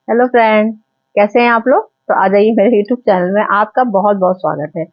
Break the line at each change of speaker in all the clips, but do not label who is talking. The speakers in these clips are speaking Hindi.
हेलो फ्रेंड, कैसे हैं आप लोग। तो आ जाइए मेरे यूट्यूब चैनल में, आपका बहुत बहुत स्वागत है।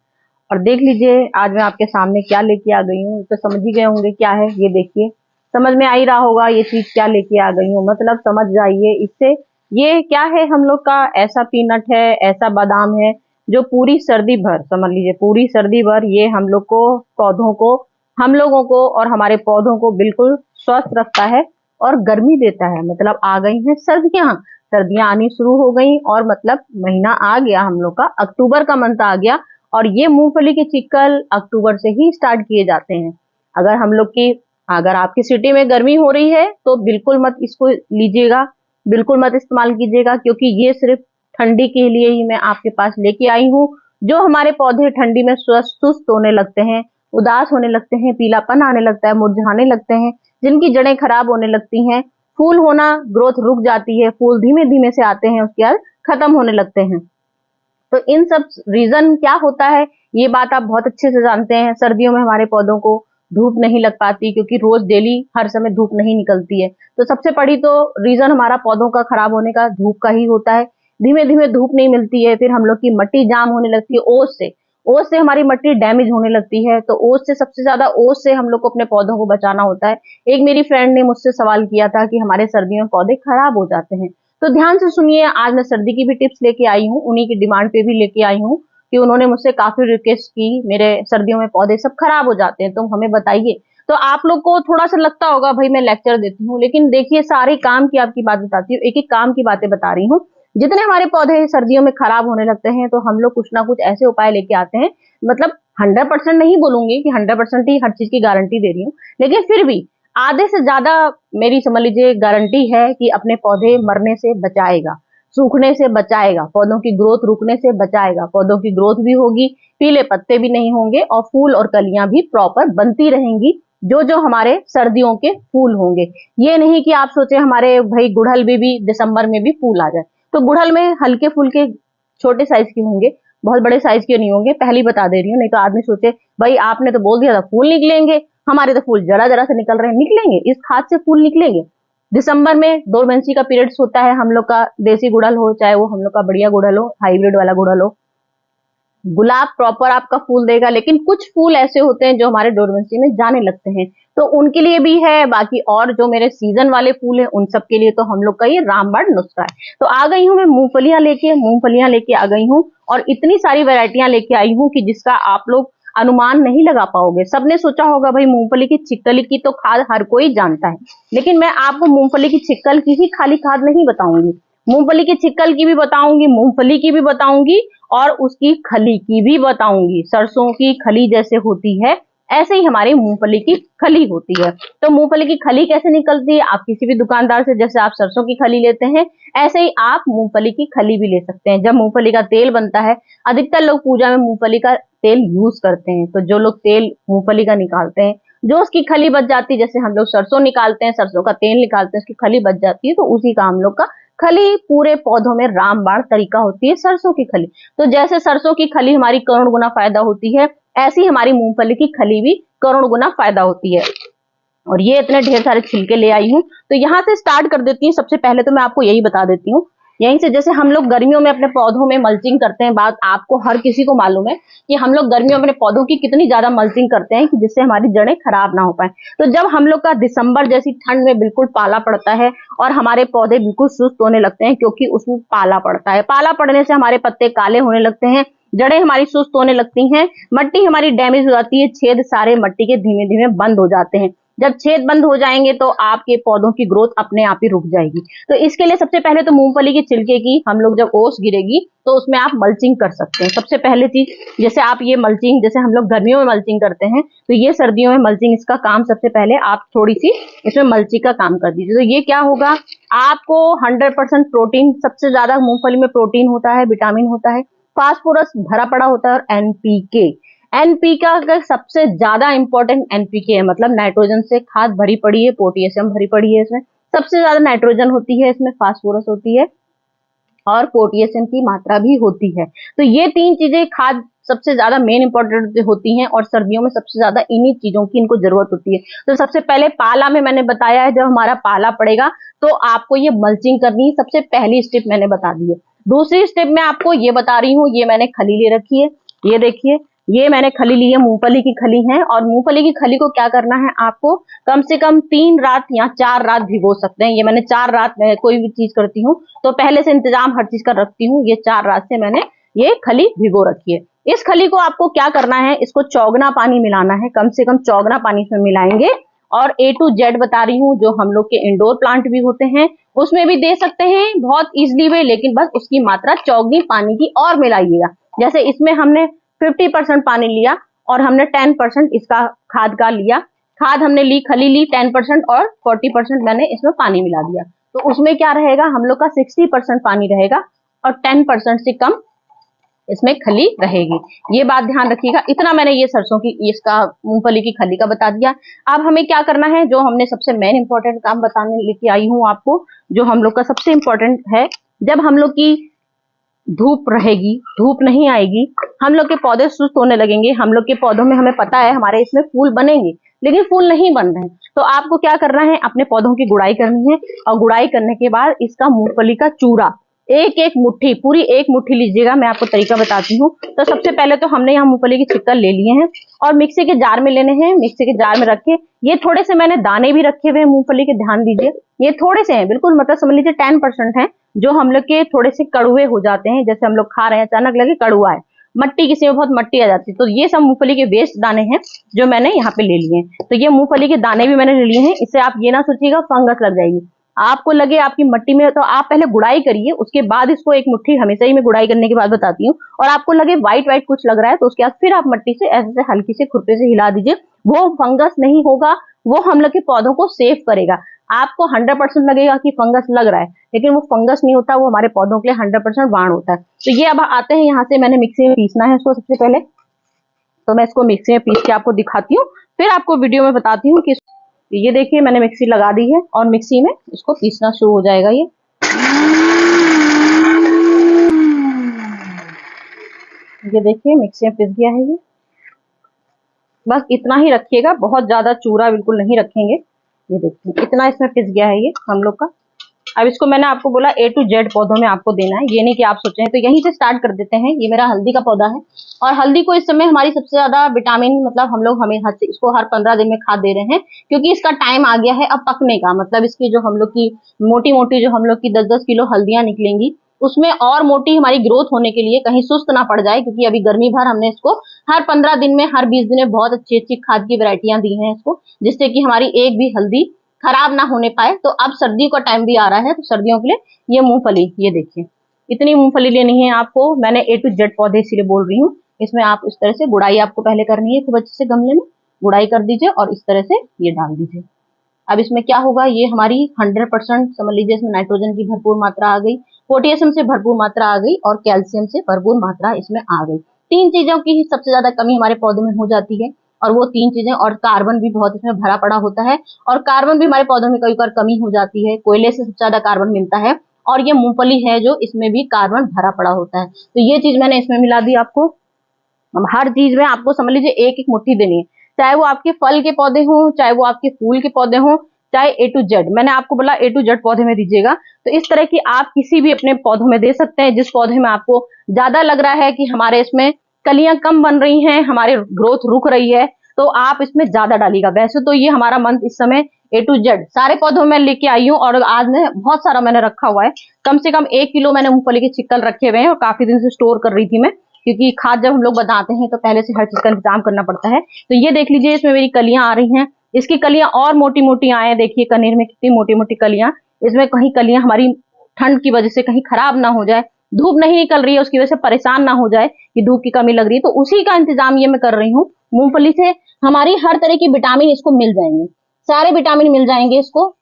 और देख लीजिए आज मैं आपके सामने क्या लेके आ गई हूँ। तो समझ ही गए होंगे क्या है, ये देखिए। समझ में आ ही रहा होगा ये चीज क्या लेके आ गई हूँ, मतलब समझ जाइए इससे। ये क्या है, हम लोग का ऐसा पीनट है, ऐसा बादाम है जो पूरी सर्दी भर, समझ लीजिए पूरी सर्दी भर ये हम लोग को, पौधों को, हम लोगों को और हमारे पौधों को बिल्कुल स्वस्थ रखता है और गर्मी देता है। मतलब आ गई हैं सर्दियां, सर्दियां आनी शुरू हो गई और मतलब महीना आ गया, हम लोग का अक्टूबर का मंथ आ गया। और ये मूंगफली के चिक्कल अक्टूबर से ही स्टार्ट किए जाते हैं। अगर हम लोग की, अगर आपकी सिटी में गर्मी हो रही है तो बिल्कुल मत इसको लीजिएगा, बिल्कुल मत इस्तेमाल कीजिएगा, क्योंकि ये सिर्फ ठंडी के लिए ही मैं आपके पास लेके आई हूँ। जो हमारे पौधे ठंडी में सुस्त होने लगते हैं, उदास होने लगते हैं, पीलापन आने लगता है, मुरझाने लगते हैं, जिनकी जड़ें खराब होने लगती हैं, फूल होना, ग्रोथ रुक जाती है, फूल धीमे धीमे से आते हैं, उसके बाद खत्म होने लगते हैं। तो इन सब रीजन क्या होता है, ये बात आप बहुत अच्छे से जानते हैं। सर्दियों में हमारे पौधों को धूप नहीं लग पाती, क्योंकि रोज डेली हर समय धूप नहीं निकलती है। तो सबसे बड़ी तो रीजन हमारा पौधों का खराब होने का धूप का ही होता है। धीमे धीमे धूप नहीं मिलती है, फिर हम लोग की मिट्टी जाम होने लगती है ओस से। ओस से हमारी मिट्टी डैमेज होने लगती है। तो ओस से, सबसे ज्यादा ओस से हम लोग को अपने पौधों को बचाना होता है। एक मेरी फ्रेंड ने मुझसे सवाल किया था कि हमारे सर्दियों में पौधे खराब हो जाते हैं। तो ध्यान से सुनिए, आज मैं सर्दी की भी टिप्स लेके आई हूँ, उन्हीं की डिमांड पे भी लेके आई हूँ कि उन्होंने मुझसे काफी रिक्वेस्ट की, मेरे सर्दियों में पौधे सब खराब हो जाते हैं, तो हमें बताइए। तो आप लोग को थोड़ा सा लगता होगा भाई मैं लेक्चर देती हूँ, लेकिन देखिए सारी काम की आपकी बात बताती हूँ, एक एक काम की बातें बता रही हूँ। जितने हमारे पौधे सर्दियों में खराब होने लगते हैं तो हम लोग कुछ ना कुछ ऐसे उपाय लेके आते हैं। मतलब 100% नहीं बोलूंगी कि 100% ही हर चीज की गारंटी दे रही हूँ, लेकिन फिर भी आधे से ज्यादा मेरी समझ लीजिए गारंटी है कि अपने पौधे मरने से बचाएगा, सूखने से बचाएगा, पौधों की ग्रोथ रुकने से बचाएगा, पौधों की ग्रोथ भी होगी, पीले पत्ते भी नहीं होंगे और फूल और कलियां भी प्रॉपर बनती रहेंगी, जो जो हमारे सर्दियों के फूल होंगे। ये नहीं कि आप सोचे हमारे भाई गुड़हल में भी दिसंबर में भी फूल आ जाए। तो गुड़हल में हल्के फुल्के छोटे साइज के होंगे, बहुत बड़े साइज के नहीं होंगे, पहली बता दे रही हूँ, नहीं तो आदमी सोचे भाई आपने तो बोल दिया था फूल निकलेंगे, हमारे तो फूल जरा जरा से निकल रहे हैं। निकलेंगे, इस खाद से फूल निकलेंगे। दिसंबर में डोरमेंसी का पीरियड्स होता है हम लोग का, देसी गुड़हल हो चाहे वो हम लोग का बढ़िया गुड़हल हो, हाइब्रिड वाला गुड़हल हो, गुलाब प्रॉपर आपका फूल देगा। लेकिन कुछ फूल ऐसे होते हैं जो हमारे डोरमेंसी में जाने लगते हैं, तो उनके लिए भी है। बाकी और जो मेरे सीजन वाले फूल हैं उन सब के लिए तो हम लोग का ये रामबाण नुस्खा है। तो आ गई हूँ मैं मूंगफलियां लेके आ गई हूँ, और इतनी सारी वेरायटियां लेके आई हूँ कि जिसका आप लोग अनुमान नहीं लगा पाओगे। सबने सोचा होगा भाई मूंगफली की छिक्कली की तो खाद हर कोई जानता है, लेकिन मैं आपको मूंगफली की छिक्कल की ही खाली खाद नहीं बताऊंगी, मूंगफली की छिक्कल की भी बताऊंगी, मूंगफली की भी बताऊंगी, और उसकी खली की भी बताऊंगी। सरसों की खली जैसे होती है, ऐसे ही हमारी मूंगफली की खली होती है। तो मूंगफली की खली कैसे निकलती है, आप किसी भी दुकानदार से, जैसे आप सरसों की खली लेते हैं ऐसे ही आप मूंगफली की खली भी ले सकते हैं। जब मूंगफली का तेल बनता है, अधिकतर लोग पूजा में मूंगफली का तेल यूज करते हैं, तो जो लोग तेल मूंगफली का निकालते हैं, जो उसकी खली बच जाती है, जैसे हम लोग सरसों निकालते हैं, सरसों का तेल निकालते हैं, उसकी खली बच जाती है, तो उसी का हम लोग का खली पूरे पौधों में रामबाण तरीका होती है सरसों की खली। तो जैसे सरसों की खली हमारी करोड़ गुना फायदा होती है, ऐसी हमारी मूंगफली की खली भी करोड़ गुना फायदा होती है। और ये इतने ढेर सारे छिलके ले आई हूँ, तो यहाँ से स्टार्ट कर देती हूँ। सबसे पहले तो मैं आपको यही बता देती हूँ, यहीं से, जैसे हम लोग गर्मियों में अपने पौधों में मल्चिंग करते हैं, बात आपको हर किसी को मालूम है कि हम लोग गर्मियों में अपने पौधों की कितनी ज्यादा मल्चिंग करते हैं कि जिससे हमारी जड़ें खराब ना हो पाए। तो जब हम लोग का दिसंबर जैसी ठंड में बिल्कुल पाला पड़ता है और हमारे पौधे बिल्कुल सुस्त होने लगते हैं, क्योंकि उसमें पाला पड़ता है, पाला पड़ने से हमारे पत्ते काले होने लगते हैं, जड़ें हमारी सुस्त होने लगती हैं, मिट्टी हमारी डैमेज हो जाती है, छेद सारे मिट्टी के धीमे धीमे बंद हो जाते हैं। जब छेद बंद हो जाएंगे तो आपके पौधों की ग्रोथ अपने आप ही रुक जाएगी। तो इसके लिए सबसे पहले तो मूंगफली के छिलके की हम लोग, जब ओस गिरेगी तो उसमें आप मल्चिंग कर सकते हैं। सबसे पहले चीज, जैसे आप ये मल्चिंग, जैसे हम लोग गर्मियों में मल्चिंग करते हैं, तो ये सर्दियों में मल्चिंग, इसका काम सबसे पहले आप थोड़ी सी इसमें मल्चिंग का काम कर दीजिए। तो ये क्या होगा, आपको 100% प्रोटीन, सबसे ज्यादा मूंगफली में प्रोटीन होता है, विटामिन होता है, फास्फोरस भरा पड़ा होता है, और एनपीके, एनपीका का सबसे ज्यादा इंपॉर्टेंट एनपीके है, मतलब नाइट्रोजन से खाद भरी पड़ी है, पोटेशियम भरी पड़ी है, इसमें सबसे ज्यादा नाइट्रोजन होती है, इसमें फास्फोरस होती है और पोटेशियम की मात्रा भी होती है। तो ये तीन चीजें खाद सबसे ज्यादा मेन इंपॉर्टेंट होती हैं और सर्दियों में सबसे ज्यादा इन्हीं चीजों की इनको जरूरत होती है। तो सबसे पहले पाला में मैंने बताया है, जब हमारा पाला पड़ेगा तो आपको ये मल्चिंग करनी है, सबसे पहली स्टेप मैंने बता दी है। दूसरी स्टेप में आपको ये बता रही हूँ, ये मैंने खली ले रखी है, ये देखिए ये मैंने खली ली है, मूंगफली की खली है। और मूंगफली की खली को क्या करना है, आपको कम से कम 3 रात या 4 रात भिगो सकते हैं। ये मैंने 4 रात में कोई भी चीज करती हूँ तो पहले से इंतजाम हर चीज का रखती हूँ। ये 4 रात से मैंने ये खली भिगो रखी है। इस खली को आपको क्या करना है, इसको चौगना पानी मिलाना है, कम से कम चौगना पानी इसमें मिलाएंगे। और A to Z बता रही हूँ, जो हम लोग के इंडोर प्लांट भी होते हैं उसमें भी दे सकते हैं बहुत इजीली वे, लेकिन बस उसकी मात्रा चौगनी पानी की और मिलाइएगा। जैसे इसमें हमने 50% पानी लिया और हमने 10% इसका खाद का लिया, खाद हमने ली, खली ली 10% और 40% मैंने इसमें पानी मिला दिया। तो उसमें क्या रहेगा, हम लोग का 60% पानी रहेगा और 10% से कम इसमें खली रहेगी। ये बात ध्यान रखिएगा। इतना मैंने ये सरसों की इसका मूंगफली की खली का बता दिया। अब हमें क्या करना है, जो हमने सबसे मेन इंपॉर्टेंट काम बताने लेके आई हूँ आपको, जो हम लोग का सबसे इंपॉर्टेंट है, जब हम लोग की धूप रहेगी, धूप नहीं आएगी, हम लोग के पौधे सुस्त होने लगेंगे। हम लोग के पौधों में हमें पता है हमारे इसमें फूल बनेंगे, लेकिन फूल नहीं बन रहे हैं। तो आपको क्या करना है, अपने पौधों की गुड़ाई करनी है और गुड़ाई करने के बाद इसका मूंगफली का चूरा एक एक मुट्ठी, पूरी एक मुट्ठी लीजिएगा। मैं आपको तरीका बताती हूँ। तो सबसे पहले तो हमने यहाँ मूंगफली की छिक्कर ले लिए हैं और मिक्सी के जार में लेने हैं। मिक्सी के जार में रखे, ये थोड़े से मैंने दाने भी रखे हुए हैं मूंगफली के, ध्यान दीजिए। ये थोड़े से हैं, बिल्कुल मतलब समझ लीजिए 10% है, जो हम लोग के थोड़े से कड़ुए हो जाते हैं। जैसे हम लोग खा रहे हैं, अचानक लगे कड़ुआ है, मट्टी किसी में बहुत मट्टी आ जाती है, तो ये सब मूंगफली के वेस्ट दाने हैं जो मैंने यहाँ पे ले लिए हैं। तो ये मूंगफली के दाने भी मैंने ले लिए हैं। इससे आप ये ना सोचिएगा फंगस लग जाएगी, आपको लगे आपकी मट्टी में, तो आप पहले गुड़ाई करिए, उसके बाद इसको एक मुट्ठी, हमेशा ही मैं गुड़ाई करने के बाद बताती हूँ। और आपको लगे व्हाइट व्हाइट कुछ लग रहा है तो उसके बाद फिर आप मट्टी से ऐसे हल्की से खुरपे से हिला दीजिए। वो फंगस नहीं होगा, वो हम लोग के पौधों को सेफ करेगा। आपको 100% लगेगा कि फंगस लग रहा है, लेकिन वो फंगस नहीं होता, वो हमारे पौधों के लिए 100% वाण होता है। तो ये अब आते हैं यहाँ से, मैंने मिक्सी में पीसना है इसको सबसे पहले। तो मैं इसको मिक्सी में पीस के आपको दिखाती हूँ, फिर आपको वीडियो में बताती हूँ कि ये देखिए मैंने मिक्सी लगा दी है और मिक्सी में इसको पीसना शुरू हो जाएगा। ये देखिए मिक्सी में पिस गया है। ये बस इतना ही रखिएगा, बहुत ज्यादा चूरा बिल्कुल नहीं रखेंगे। ये देखिए इतना इसमें पिस गया है ये हम लोग का। अब इसको मैंने आपको बोला A to Z पौधों में आपको देना है, ये नहीं कि आप सोचें। तो यहीं से स्टार्ट कर देते हैं। ये मेरा हल्दी का पौधा है और हल्दी को इस समय हमारी सबसे ज्यादा विटामिन, मतलब हम लोग हमें इसको हर 15 दिन में खाद दे रहे हैं, क्योंकि इसका टाइम आ गया है अब पकने का। मतलब इसकी जो हम लोग की मोटी मोटी जो हम लोग की 10-10 किलो हल्दियां निकलेंगी, उसमें और मोटी हमारी ग्रोथ होने के लिए, कहीं सुस्त ना पड़ जाए, क्योंकि अभी गर्मी भर हमने इसको हर 15 दिन में, हर 20 दिन में बहुत अच्छी अच्छी खाद की वैरायटियां दी हैं इसको, जिससे कि हमारी एक भी हल्दी खराब ना होने पाए। तो अब सर्दियों का टाइम भी आ रहा है, तो सर्दियों के लिए ये मूंगफली, ये देखिए इतनी मूंगफली लेनी है आपको। मैंने A to Z पौधे इसीलिए बोल रही हूँ। इसमें आप इस तरह से गुड़ाई आपको पहले करनी है, खूब अच्छे से गमले में गुड़ाई कर दीजिए और इस तरह से ये डाल दीजिए। अब इसमें क्या होगा, ये हमारी 100% समझ लीजिए, इसमें नाइट्रोजन की भरपूर मात्रा आ गई, पोटेशियम से भरपूर मात्रा आ गई और कैल्शियम से भरपूर मात्रा इसमें आ गई। 3 चीजों की ही सबसे ज्यादा कमी हमारे पौधे में हो जाती है, और वो 3 चीजें, और कार्बन भी बहुत इसमें भरा पड़ा होता है, और कार्बन भी हमारे पौधों में कई बार कमी हो जाती है। कोयले से सबसे ज्यादा कार्बन मिलता है, और ये मूंगफली है जो इसमें भी कार्बन भरा पड़ा होता है। तो ये चीज मैंने इसमें मिला दी आपको। अब हर चीज में आपको समझ लीजिए एक एक मुट्ठी देनी है, चाहे वो आपके फल के पौधे हों, चाहे वो आपके फूल के पौधे हों, चाहे A to Z। मैंने आपको बोला A to Z पौधे में दीजिएगा। तो इस तरह की आप किसी भी अपने पौधों में दे सकते हैं। जिस पौधे में आपको ज्यादा लग रहा है कि हमारे इसमें कलियां कम बन रही हैं, हमारे ग्रोथ रुक रही है, तो आप इसमें ज्यादा डालिएगा। वैसे तो ये हमारा मंथ इस समय A to Z सारे पौधों में लेके आई हूँ, और आज में बहुत सारा मैंने रखा हुआ है। कम से कम 1 किलो मैंने मूंगफली के छिक्कल रखे हुए हैं, और काफी दिन से स्टोर कर रही थी मैं, क्योंकि खाद जब हम लोग बनाते हैं तो पहले से हर चीज का इंतजाम करना पड़ता है। तो ये देख लीजिए इसमें मेरी कलियां आ रही हैं, इसकी कलियां और मोटी मोटी आए, देखिए कनेर में कितनी मोटी मोटी कलियां। इसमें कहीं कलियां हमारी ठंड की वजह से कहीं खराब ना हो जाए, धूप नहीं निकल रही है उसकी वजह से परेशान ना हो जाए कि धूप की कमी लग रही है, तो उसी का इंतजाम ये मैं कर रही हूँ। मूंगफली से हमारी हर तरह की विटामिन इसको मिल जाएंगे, सारे विटामिन मिल जाएंगे इसको,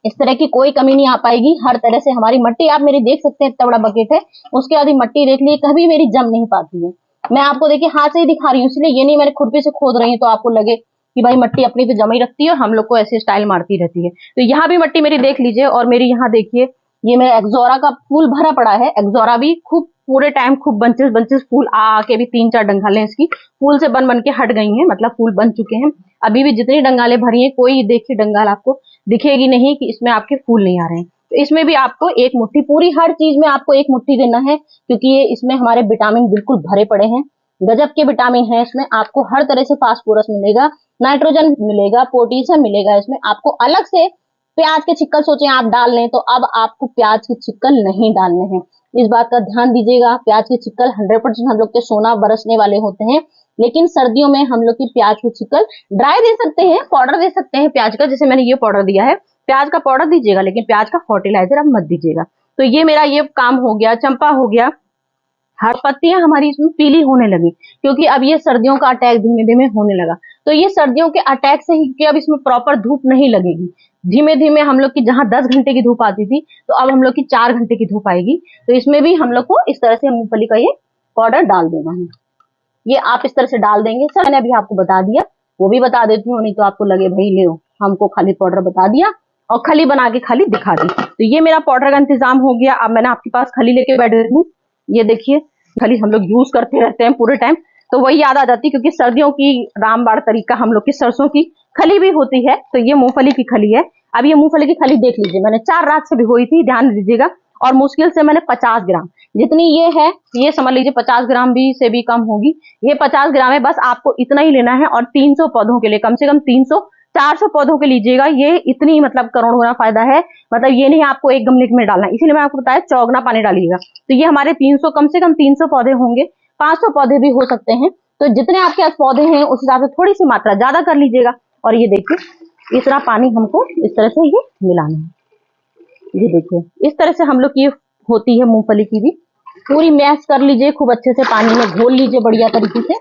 इस तरह की कोई कमी नहीं आ पाएगी। हर तरह से हमारी मट्टी आप मेरी देख सकते हैं, इतना बड़ा बकेट है, उसके आधी मट्टी देख लीजिए, कभी मेरी जम नहीं पाती है। मैं आपको देखिए हाथ से ही दिखा रही हूँ, इसलिए ये नहीं मैंने खुरपी से खोद रही हूँ तो आपको लगे कि भाई मट्टी अपनी तो जमी रखती है और हम लोग को ऐसे स्टाइल मारती रहती है। तो यहाँ भी मट्टी मेरी देख लीजिए, और मेरी यहाँ देखिए ये मेरा एक्सोरा का फूल भरा पड़ा है। एक्सोरा भी खूब पूरे टाइम खूब बंचेस बंचेस फूल आ के भी 3-4 डंगालें इसकी फूल से बन बन के हट गई हैं, मतलब फूल बन चुके हैं। अभी भी जितनी डंगालें भरी हैं, कोई देखिए डंगाल आपको दिखेगी नहीं कि इसमें आपके फूल नहीं आ रहे हैं। तो इसमें भी आपको एक मुट्ठी, पूरी हर चीज में आपको एक मुट्ठी देना है, क्योंकि ये इसमें हमारे विटामिन बिल्कुल भरे पड़े हैं, गजब के विटामिन है इसमें। आपको हर तरह से फास्फोरस मिलेगा, नाइट्रोजन मिलेगा, पोटेशियम मिलेगा इसमें। आपको अलग से प्याज के छिक्कल सोचे आप डाल लें, तो अब आपको प्याज के छिक्कल नहीं डालने हैं, इस बात का ध्यान दीजिएगा। प्याज के छिक्कल 100% हम लोग के सोना बरसने वाले होते हैं, लेकिन सर्दियों में हम लोग की प्याज के छिक्कल ड्राई दे सकते हैं, पाउडर दे सकते हैं प्याज का, जैसे मैंने ये पाउडर दिया है, प्याज का पाउडर दीजिएगा, लेकिन प्याज का फर्टिलाइजर अब मत दीजिएगा। तो ये मेरा ये काम हो गया। चंपा हो गया, हर पत्तियां हमारी इसमें पीली होने लगी, क्योंकि अब ये सर्दियों का अटैक धीमे धीमे होने लगा। तो ये सर्दियों के अटैक से ही, कि अब इसमें प्रॉपर धूप नहीं लगेगी, धीमे धीमे हम लोग की जहां 10 घंटे की धूप आती थी, तो अब हम लोग की 4 घंटे की धूप आएगी। तो इसमें भी हम लोग को इस तरह से मूंगफली का ये पाउडर डाल देना है। ये आप इस तरह से डाल देंगे। सर मैंने अभी आपको बता दिया, वो भी बता देती हूँ, नहीं तो आपको लगे भाई ले हमको खाली पाउडर बता दिया और खली बना के खाली दिखा दी। तो ये मेरा पाउडर का इंतजाम हो गया। अब मैंने आपके पास खली लेके बैठ गई हूँ, ये देखिए खली हम लोग यूज करते रहते हैं पूरे टाइम, तो वही याद आ जाती है, क्योंकि सर्दियों की रामबाड़ तरीका हम लोग की सरसों की खली भी होती है। तो ये मूंगफली की खली है। अब ये मूंगफली की खली देख लीजिए, मैंने 4 रात से भिगोई थी, ध्यान दीजिएगा, और मुश्किल से मैंने 50 ग्राम, जितनी ये है ये समझ लीजिए 50 ग्राम भी से भी कम होगी, ये 50 ग्राम है। बस आपको इतना ही लेना है, और 300 पौधों के लिए कम से कम 300-400 पौधों के लीजिएगा। ये इतनी मतलब करोड़ गुना फायदा है, मतलब ये नहीं आपको एक गमले में डालना है, इसीलिए मैं आपको बताया चौगुना पानी डालिएगा। तो ये हमारे 300, कम से कम 300 पौधे होंगे, 500 पौधे भी हो सकते हैं। तो जितने आपके पास पौधे हैं उस हिसाब से थोड़ी सी मात्रा ज्यादा कर लीजिएगा। और ये देखिए इतना पानी हमको इस तरह से ये मिलाना है। ये देखिए इस तरह से हम लोग की होती है मूंगफली की भी, पूरी मैश कर लीजिए खूब अच्छे से, पानी में घोल लीजिए बढ़िया तरीके से,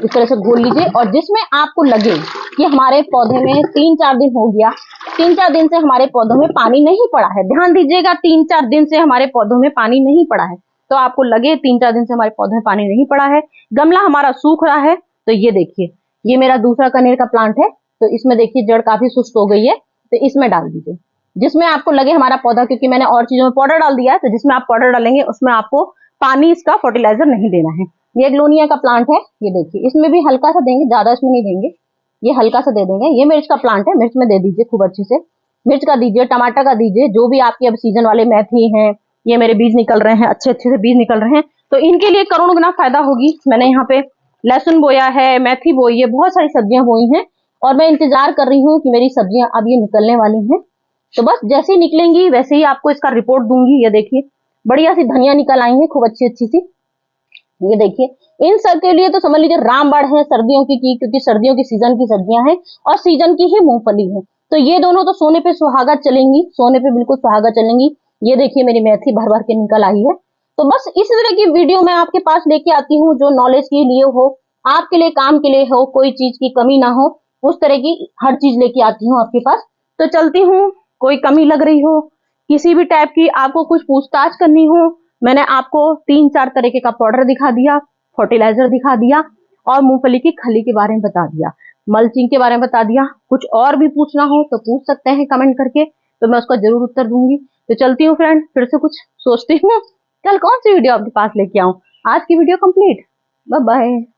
इस तरह से घोल लीजिए। और जिसमें आपको लगे कि हमारे पौधे में 3-4 दिन हो गया, 3-4 दिन से हमारे पौधों में पानी नहीं पड़ा है, ध्यान दीजिएगा 3-4 दिन से हमारे पौधों में पानी नहीं पड़ा है, तो आपको लगे 3-4 दिन से हमारे पौधे में पानी नहीं पड़ा है, गमला हमारा सूख रहा है, तो ये देखिए ये मेरा दूसरा कनेर का प्लांट है, तो इसमें देखिए जड़ काफी सुस्त हो गई है, तो इसमें डाल दीजिए। जिसमें आपको लगे हमारा पौधा, क्योंकि मैंने और चीजों में पाउडर डाल दिया है, तो जिसमें आप पाउडर डालेंगे उसमें आपको पानी इसका फर्टिलाइजर नहीं देना है। ये ग्लोनिया का प्लांट है, ये देखिए इसमें भी हल्का सा देंगे, ज्यादा इसमें नहीं देंगे, ये हल्का सा दे देंगे। ये मिर्च का प्लांट है, मिर्च में दे दीजिए खूब अच्छे से, मिर्च का दीजिए, टमाटर का दीजिए, जो भी आपके अब सीजन वाले मेथी हैं, ये मेरे बीज निकल रहे हैं, अच्छे अच्छे से बीज निकल रहे हैं, तो इनके लिए करोड़ गुना फायदा होगी। मैंने यहाँ पे लहसुन बोया है, मेथी बोई है, बहुत सारी सब्जियां बोई हैं, और मैं इंतजार कर रही हूँ कि मेरी सब्जियां अब ये निकलने वाली हैं। तो बस जैसे ही निकलेंगी वैसे ही आपको इसका रिपोर्ट दूंगी। ये देखिए बढ़िया सी धनिया निकल आई है खूब अच्छी अच्छी सी, ये देखिए। इन सब के लिए तो समझ लीजिए रामबाड़ है सर्दियों की, क्योंकि सर्दियों की सीजन की सब्जियां हैं और सीजन की ही मूंगफली है। तो ये दोनों तो सोने पे सुहागा चलेंगी, सोने पे बिल्कुल सुहागा चलेंगी। ये देखिए मेरी मेथी भर भर के निकल आई है। तो बस इस तरह की वीडियो मैं आपके पास लेके आती हूँ, जो नॉलेज के लिए हो, आपके लिए काम के लिए हो, कोई चीज की कमी ना हो, उस तरह की हर चीज लेके आती हूँ आपके पास। तो चलती हूँ, कोई कमी लग रही हो, किसी भी टाइप की आपको कुछ पूछताछ करनी हो, मैंने आपको 3-4 तरीके का पाउडर दिखा दिया, फर्टिलाइजर दिखा दिया, और मूंगफली की खली के बारे में बता दिया, मल्चिंग के बारे में बता दिया। कुछ और भी पूछना हो तो पूछ सकते हैं कमेंट करके, तो मैं उसका जरूर उत्तर दूंगी। तो चलती हूँ फ्रेंड, फिर से कुछ सोचती हूँ कल कौन सी वीडियो आपके पास लेके आऊं। आज की वीडियो कंप्लीट, बाय बाय।